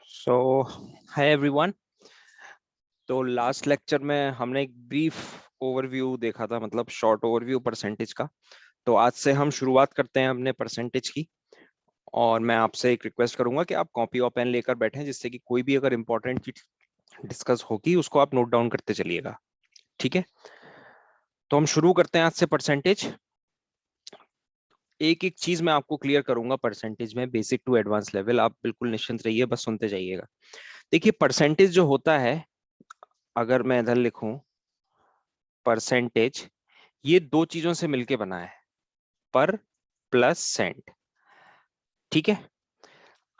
सो hi everyone. तो last lecture में हमने एक ब्रीफ ओवरव्यू देखा था, मतलब शॉर्ट ओवरव्यू परसेंटेज का। तो आज से हम शुरुआत करते हैं अपने परसेंटेज की। और मैं आपसे एक रिक्वेस्ट करूंगा कि आप कॉपी और पेन लेकर बैठें, जिससे कि कोई भी अगर इंपॉर्टेंट चीज डिस्कस होगी उसको आप नोट डाउन करते चलिएगा। ठीक है, तो हम शुरू करते हैं आज से परसेंटेज। एक एक चीज मैं आपको क्लियर करूंगा परसेंटेज में, बेसिक टू एडवांस लेवल। आप बिल्कुल निश्चिंत रहिए, बस सुनते जाइएगा। देखिए, परसेंटेज जो होता है, अगर मैं इधर लिखूं परसेंटेज, ये दो चीजों से मिलके बना है, पर प्लस सेंट। ठीक है,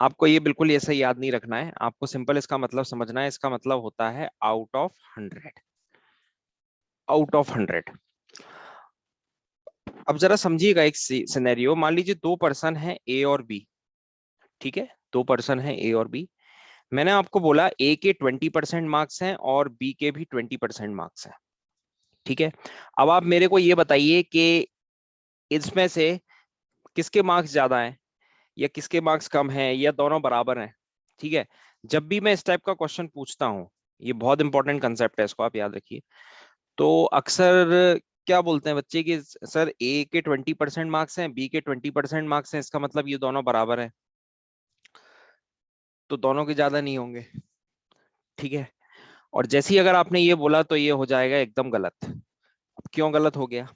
आपको ये बिल्कुल ऐसा याद नहीं रखना है, आपको सिंपल इसका मतलब समझना है। इसका मतलब होता है आउट ऑफ 100। Out of 100। अब जरा समझिएगा एक सिनेरियो। मान लीजिए दो पर्सन है, ए और बी। ठीक है, दो पर्सन है ए और बी। मैंने आपको बोला ए के 20% मार्क्स हैं और बी के भी 20% मार्क्स हैं। ठीक है, अब आप मेरे को ये बताइए कि इसमें से किसके मार्क्स ज्यादा हैं, या किसके मार्क्स कम हैं, या दोनों बराबर हैं। ठीक है, जब भी मैं इस टाइप का क्वेश्चन पूछता हूं, ये बहुत इंपॉर्टेंट कंसेप्ट है, इसको आप याद रखिए। तो अक्सर क्या बोलते हैं बच्चे कि सर ए के 20% मार्क्स हैं, बी के 20% मार्क्स हैं, इसका मतलब ये दोनों बराबर हैं, तो दोनों के ज्यादा नहीं होंगे। ठीक है, और जैसे ही अगर आपने ये बोला तो ये हो जाएगा एकदम गलत। अब क्यों गलत हो गया,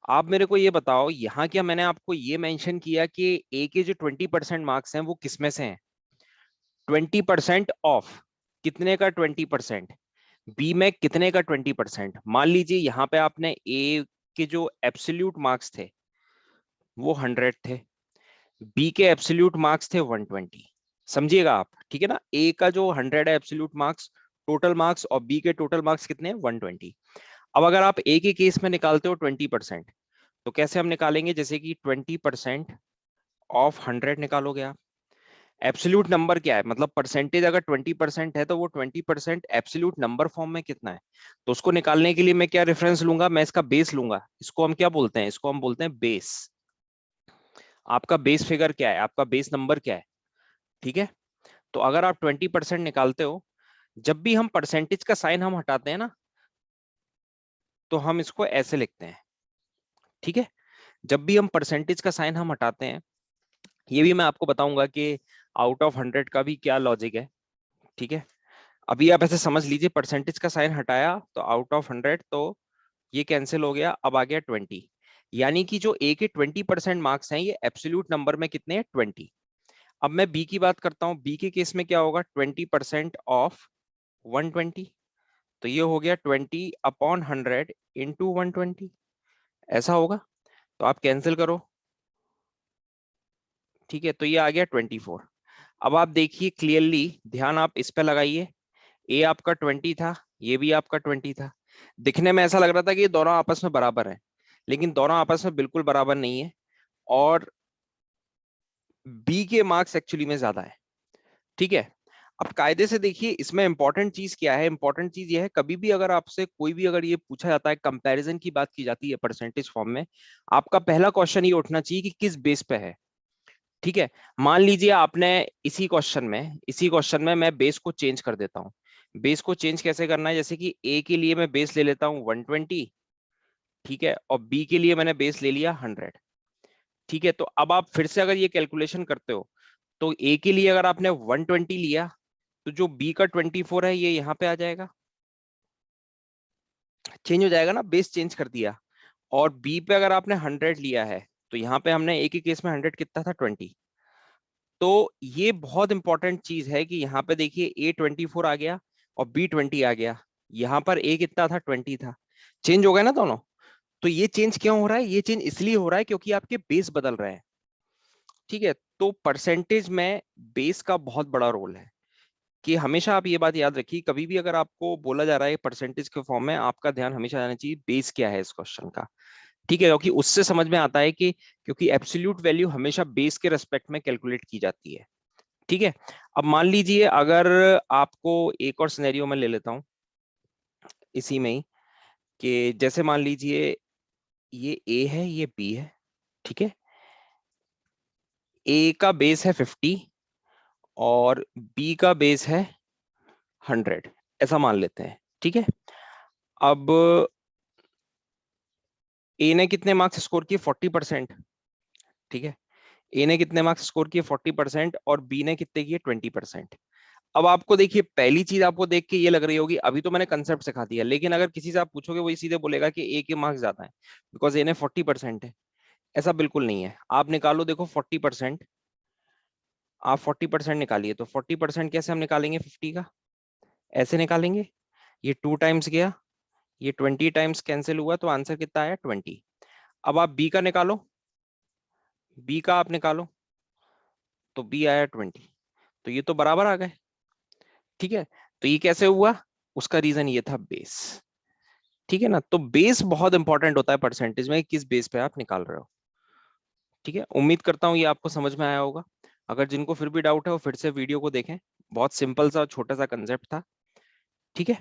आप मेरे को ये बताओ। यहाँ क्या मैंने आपको ये मेंशन किया कि ए के जो 20% मार्क्स हैं वो किसमें से हैं? 20% ऑफ कितने का 20%? बी में कितने का 20%? मान लीजिए यहाँ पे आपने ए के जो एब्सोल्यूट मार्क्स थे वो 100 थे, बी के एब्सोल्यूट मार्क्स थे 120। समझिएगा आप, ठीक है ना? ए का जो 100 है एब्सोल्यूट मार्क्स, टोटल मार्क्स, और बी के टोटल मार्क्स कितने हैं? 120। अब अगर आप ए के केस में निकालते हो 20%, तो कैसे हम निकालेंगे? जैसे कि 20% ऑफ 100 निकालोगे आप। एब्सोल्यूट नंबर क्या है, मतलब परसेंटेज अगर 20% है तो वो 20% एब्सोल्यूट नंबर फॉर्म में कितना है? तो उसको निकालने के लिए मैं क्या रेफरेंस लूंगा? मैं इसका बेस लूंगा। इसको हम क्या बोलते हैं? इसको हम बोलते हैं बेस। आपका बेस फिगर क्या है, आपका बेस नंबर क्या है? ठीक है, तो अगर आप 20% निकालते हो, जब भी हम परसेंटेज का साइन हम हटाते हैं ना, तो हम इसको ऐसे लिखते हैं। ठीक है, जब भी हम परसेंटेज का साइन हम हटाते हैं, ये भी मैं आपको बताऊंगा कि आउट ऑफ 100 का भी क्या लॉजिक है। ठीक है, अभी आप ऐसे समझ लीजिए, परसेंटेज का साइन हटाया तो आउट ऑफ 100, तो ये कैंसिल हो गया, अब आ गया 20। यानी कि जो ए के 20% मार्क्स हैं ये एब्सोल्यूट नंबर में कितने हैं? 20। अब मैं बी की बात करता हूँ, बी के केस में क्या होगा? 20% ऑफ 120, तो ये हो गया 20/100 इंटू 120, ऐसा होगा। तो आप कैंसिल करो। ठीक है, तो ये आ गया 24। अब आप देखिए क्लियरली, ध्यान आप इस पे लगाइए। ए आपका 20 था, ये भी आपका 20 था। दिखने में ऐसा लग रहा था कि ये दोनों आपस में बराबर हैं, लेकिन दोनों आपस में बिल्कुल बराबर नहीं है, और बी के मार्क्स एक्चुअली में ज्यादा है। ठीक है, अब कायदे से देखिए इसमें इंपॉर्टेंट चीज क्या है। इंपॉर्टेंट चीज ये है, कभी भी अगर आपसे कोई भी अगर ये पूछा जाता है, कंपैरिजन की बात की जाती है परसेंटेज फॉर्म में, आपका पहला क्वेश्चन ये उठना चाहिए कि किस बेस पे है। ठीक है, मान लीजिए आपने इसी क्वेश्चन में मैं बेस को चेंज कर देता हूँ। बेस को चेंज कैसे करना है? जैसे कि ए के लिए मैं बेस ले लेता हूँ 120, ठीक है, और बी के लिए मैंने बेस ले लिया 100। ठीक है, तो अब आप फिर से अगर ये कैलकुलेशन करते हो, तो ए के लिए अगर आपने 120 लिया, तो जो बी का 24 है ये यहाँ पे आ जाएगा। चेंज हो जाएगा ना, बेस चेंज कर दिया। और बी पे अगर आपने 100 लिया है, तो यहाँ पे हमने एक ही केस में 100 कितना था? 20। तो ये बहुत इंपॉर्टेंट चीज है कि यहाँ पे देखिए ए 24 आ गया और बी 20 आ गया। यहाँ पर ए कितना था? 20 था। चेंज हो गया ना दोनों। तो ये चेंज क्यों हो रहा है? ये चेंज इसलिए हो रहा है क्योंकि आपके बेस बदल रहे हैं। ठीक है, तो परसेंटेज में बेस का बहुत बड़ा रोल है। कि हमेशा आप ये बात याद रखिए, कभी भी अगर आपको बोला जा रहा है परसेंटेज के फॉर्म में, आपका ध्यान हमेशा जाना चाहिए बेस क्या है इस क्वेश्चन का। ठीक है, क्योंकि उससे समझ में आता है कि क्योंकि एब्सोल्यूट वैल्यू हमेशा बेस के रेस्पेक्ट में कैलकुलेट की जाती है। ठीक है, अब मान लीजिए अगर आपको एक और सिनेरियो में ले लेता हूं इसी में ही, कि जैसे मान लीजिए ये ए है, ये बी है। ठीक है, ए का बेस है 50 और बी का बेस है 100, ऐसा मान लेते हैं, ठीक है। अब ए ने कितने मार्क्स स्कोर किए, 40%, ठीक है। ए ने कितने मार्क्स स्कोर किए, 40%, और बी ने कितने किए, 20%। अब आपको देखिए, पहली चीज आपको देख के ये लग रही होगी, अभी तो मैंने कंसेप्ट सिखा दिया, लेकिन अगर किसी से आप पूछोगे वही सीधे बोलेगा कि ए के मार्क्स ज्यादा है, बिकॉज ए ने 40% है। ऐसा बिल्कुल नहीं है। आप निकालो, देखो 40%, आप 40% निकालिए, तो 40% कैसे हम निकालेंगे 50 का, ऐसे निकालेंगे। ये 2 टाइम्स गया, ये 20 टाइम्स कैंसिल हुआ, तो आंसर कितना आया, 20। अब आप बी का निकालो, बी का आप निकालो, तो बी आया 20, तो ये तो बराबर आ गए, ठीक है। तो ये कैसे हुआ, उसका रीजन ये था बेस, ठीक है ना। तो बेस बहुत इंपॉर्टेंट होता है परसेंटेज में, किस बेस पे आप निकाल रहे हो, ठीक है। उम्मीद करता हूँ ये आपको समझ में आया होगा। अगर जिनको फिर भी डाउट है वो फिर से वीडियो को देखें, बहुत सिंपल सा छोटा सा कंसेप्ट था, ठीक है।